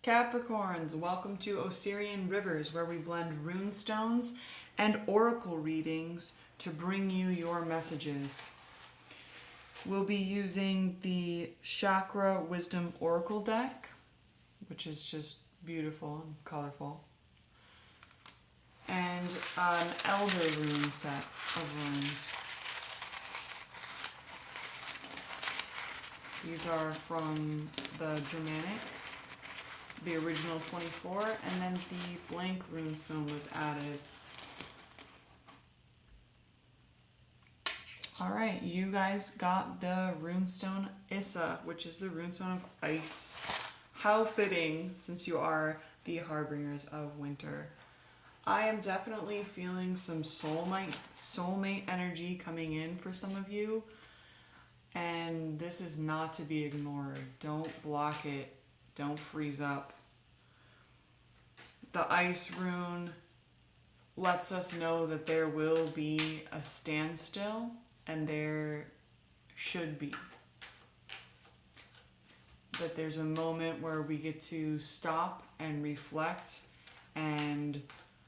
Capricorns, welcome to Osirian Rivers, where we blend rune stones and oracle readings to bring you your messages. We'll be using the Chakra Wisdom Oracle deck, which is just beautiful and colorful, and an Elder Rune set of runes. These are from the Germanic, the original 24, and then the blank runestone was added. Alright, you guys got the runestone Issa, which is the runestone of ice. How fitting, since you are the harbingers of winter. I am definitely feeling some soulmate energy coming in for some of you, and this is not to be ignored. Don't block it. Don't freeze up. The ice rune lets us know that there will be a standstill, and there should be. That there's a moment where we get to stop and reflect and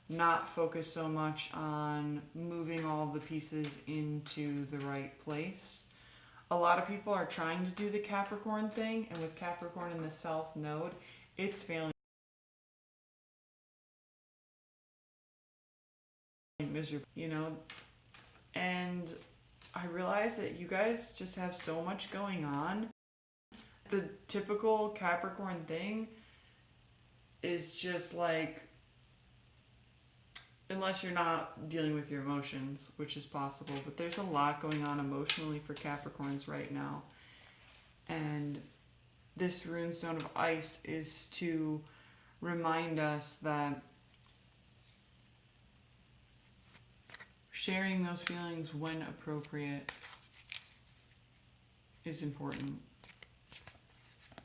not focus so much on moving all the pieces into the right place. A lot of people are trying to do the Capricorn thing, and with Capricorn in the South Node, it's failing miserably, and I realize that you guys just have so much going on. The typical Capricorn thing is just like, unless you're not dealing with your emotions, which is possible, but there's a lot going on emotionally for Capricorns right now. And this runestone of ice is to remind us that sharing those feelings when appropriate is important.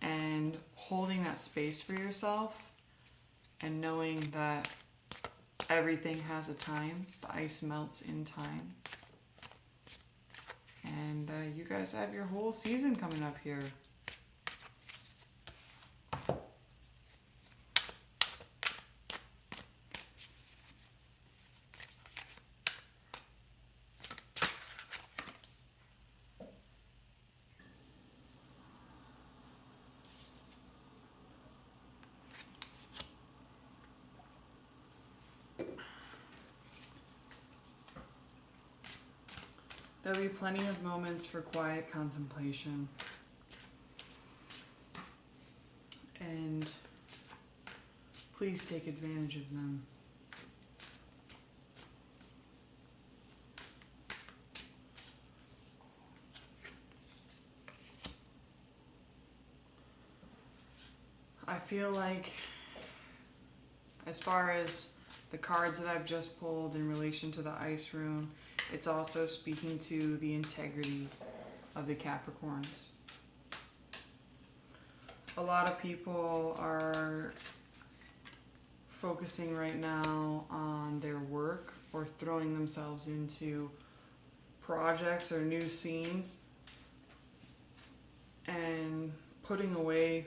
And holding that space for yourself and knowing that everything has a time. The ice melts in time. And you guys have your whole season coming up here. There'll be plenty of moments for quiet contemplation. And please take advantage of them. I feel like, as far as the cards that I've just pulled in relation to the ice rune, it's also speaking to the integrity of the Capricorns. A lot of people are focusing right now on their work or throwing themselves into projects or new scenes and putting away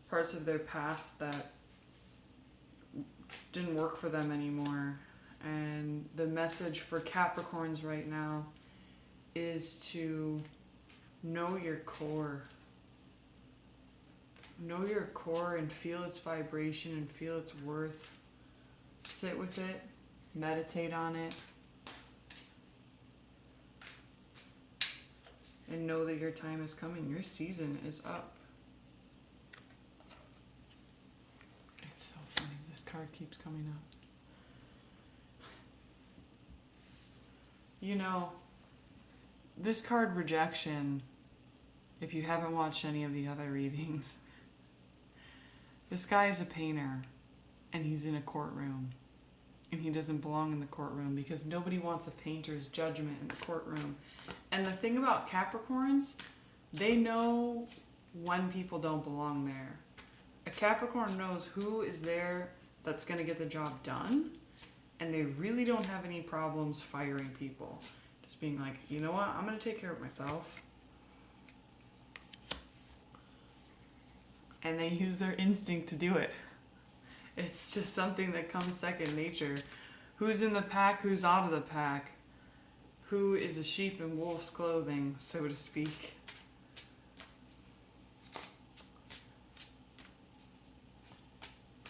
parts of their past that didn't work for them anymore. And the message for Capricorns right now is to know your core. Know your core and feel its vibration and feel its worth. Sit with it, meditate on it, and know that your time is coming. Your season is up. It's so funny. This card keeps coming up. This card, rejection, if you haven't watched any of the other readings, this guy is a painter and he's in a courtroom, and he doesn't belong in the courtroom because nobody wants a painter's judgment in the courtroom. And the thing about Capricorns, they know when people don't belong there. A Capricorn knows who is there that's going to get the job done, and they really don't have any problems firing people. Just being like, you know what, I'm going to take care of myself. and they use their instinct to do it. It's just something that comes second nature. Who's in the pack, who's out of the pack? Who is a sheep in wolf's clothing, so to speak?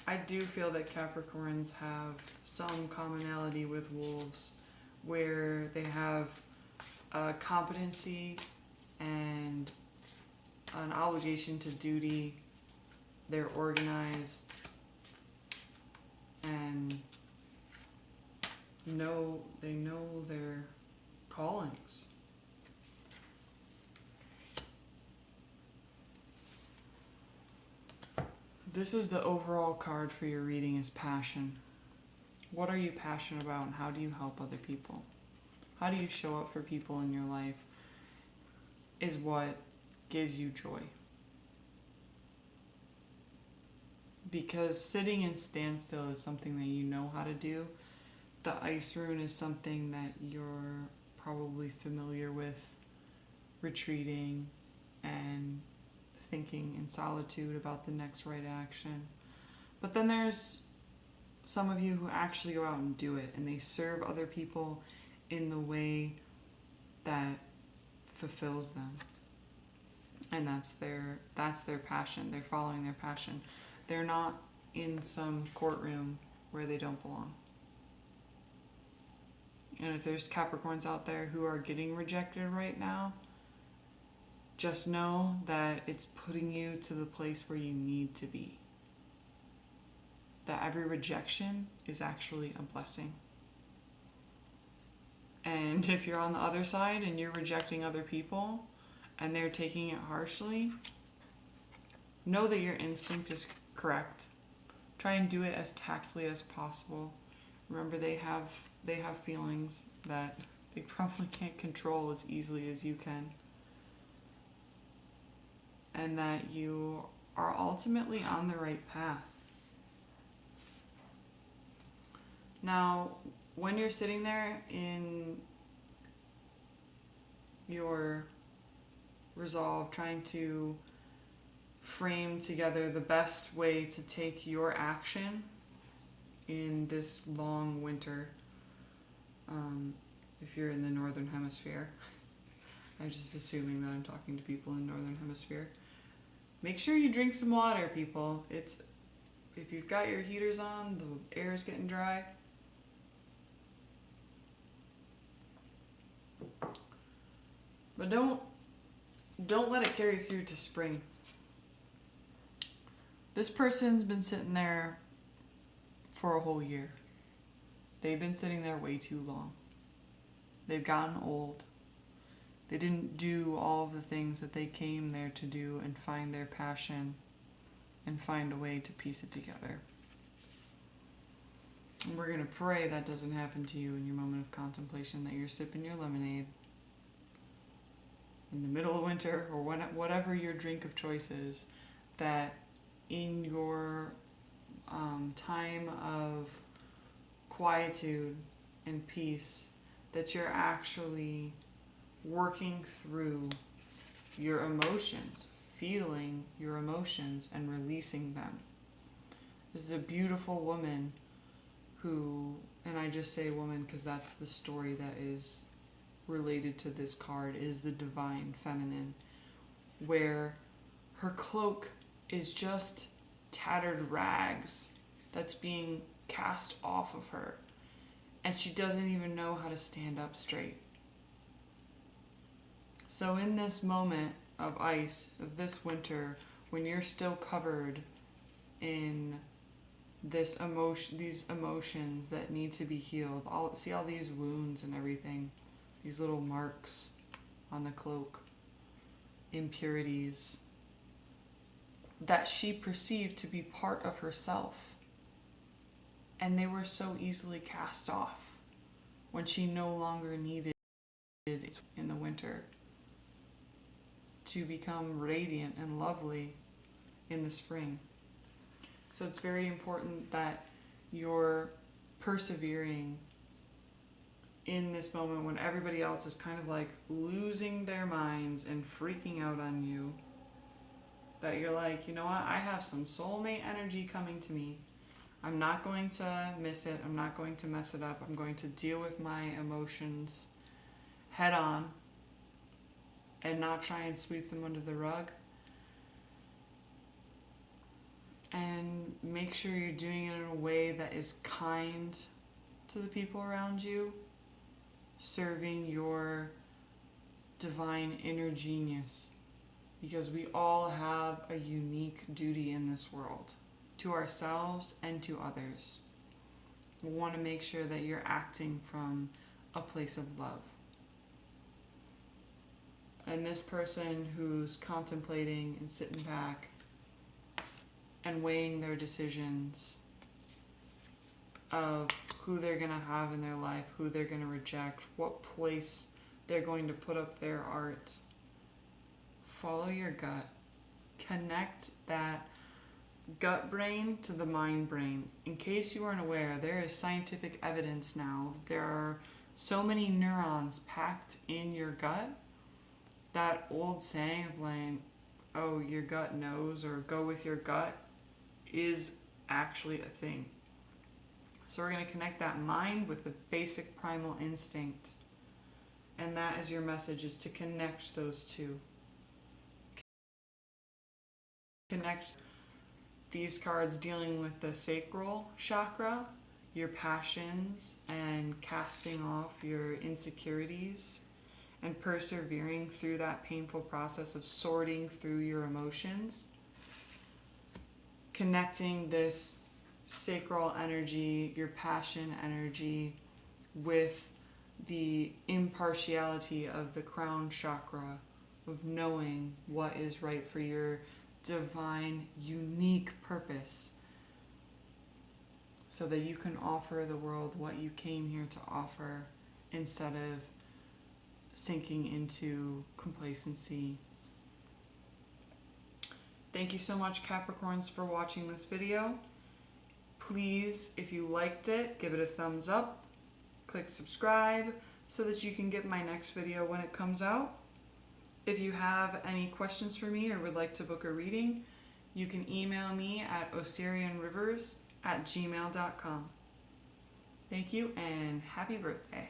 I do feel that Capricorns have some commonality with wolves, where they have a competency and an obligation to duty. They're organized and they know their callings. This is the overall card for your reading, is passion. What are you passionate about, and how do you help other people? How do you show up for people in your life is what gives you joy. Because sitting in standstill is something that you know how to do. The ice rune is something that you're probably familiar with, retreating and thinking in solitude about the next right action. But then there's some of you who actually go out and do it, and they serve other people in the way that fulfills them. And that's their passion. They're following their passion. They're not in some courtroom where they don't belong. And if there's Capricorns out there who are getting rejected right now, just know that it's putting you to the place where you need to be. That every rejection is actually a blessing. And if you're on the other side and you're rejecting other people and they're taking it harshly, know that your instinct is correct. Try and do it as tactfully as possible. Remember, they have feelings that they probably can't control as easily as you can. And that you are ultimately on the right path. Now, when you're sitting there in your resolve, trying to frame together the best way to take your action in this long winter, if you're in the northern hemisphere, I'm just assuming that I'm talking to people in northern hemisphere. Make sure you drink some water, people. If you've got your heaters on, the air is getting dry. But don't let it carry through to spring. This person's been sitting there for a whole year. They've been sitting there way too long. They've gotten old. They didn't do all of the things that they came there to do and find their passion and find a way to piece it together. And we're going to pray that doesn't happen to you in your moment of contemplation, that you're sipping your lemonade in the middle of winter or whatever your drink of choice is, that in your time of quietude and peace, that you're actually working through your emotions, feeling your emotions and releasing them. This is a beautiful woman who, and I just say woman because that's the story that is related to this card, is the divine feminine, where her cloak is just tattered rags that's being cast off of her, and she doesn't even know how to stand up straight. So in this moment of ice, of this winter, when you're still covered in these emotions that need to be healed, see all these wounds and everything, these little marks on the cloak, impurities that she perceived to be part of herself. And they were so easily cast off when she no longer needed it in the winter to become radiant and lovely in the spring. So it's very important that you're persevering in this moment when everybody else is kind of like losing their minds and freaking out on you. that you're like, you know what, I have some soulmate energy coming to me. I'm not going to miss it. I'm not going to mess it up. I'm going to deal with my emotions head on and not try and sweep them under the rug. And make sure you're doing it in a way that is kind to the people around you, serving your divine inner genius. Because we all have a unique duty in this world, to ourselves and to others. We want to make sure that you're acting from a place of love. And this person who's contemplating and sitting back and weighing their decisions of who they're going to have in their life, who they're going to reject, what place they're going to put up their art. Follow your gut. Connect that gut brain to the mind brain. In case you aren't aware, there is scientific evidence now. There are so many neurons packed in your gut. That old saying of like, oh, your gut knows, or go with your gut, is actually a thing. So we're going to connect that mind with the basic primal instinct. And that is your message, is to connect those two. Connect these cards dealing with the sacral chakra, your passions, and casting off your insecurities, and persevering through that painful process of sorting through your emotions. Connecting this sacral energy, your passion energy, with the impartiality of the crown chakra, of knowing what is right for your divine, unique purpose, so that you can offer the world what you came here to offer, instead of sinking into complacency. Thank you so much, Capricorns, for watching this video. Please, if you liked it, give it a thumbs up. Click subscribe so that you can get my next video when it comes out. If you have any questions for me or would like to book a reading, you can email me at osirianrivers@gmail.com. Thank you and happy birthday.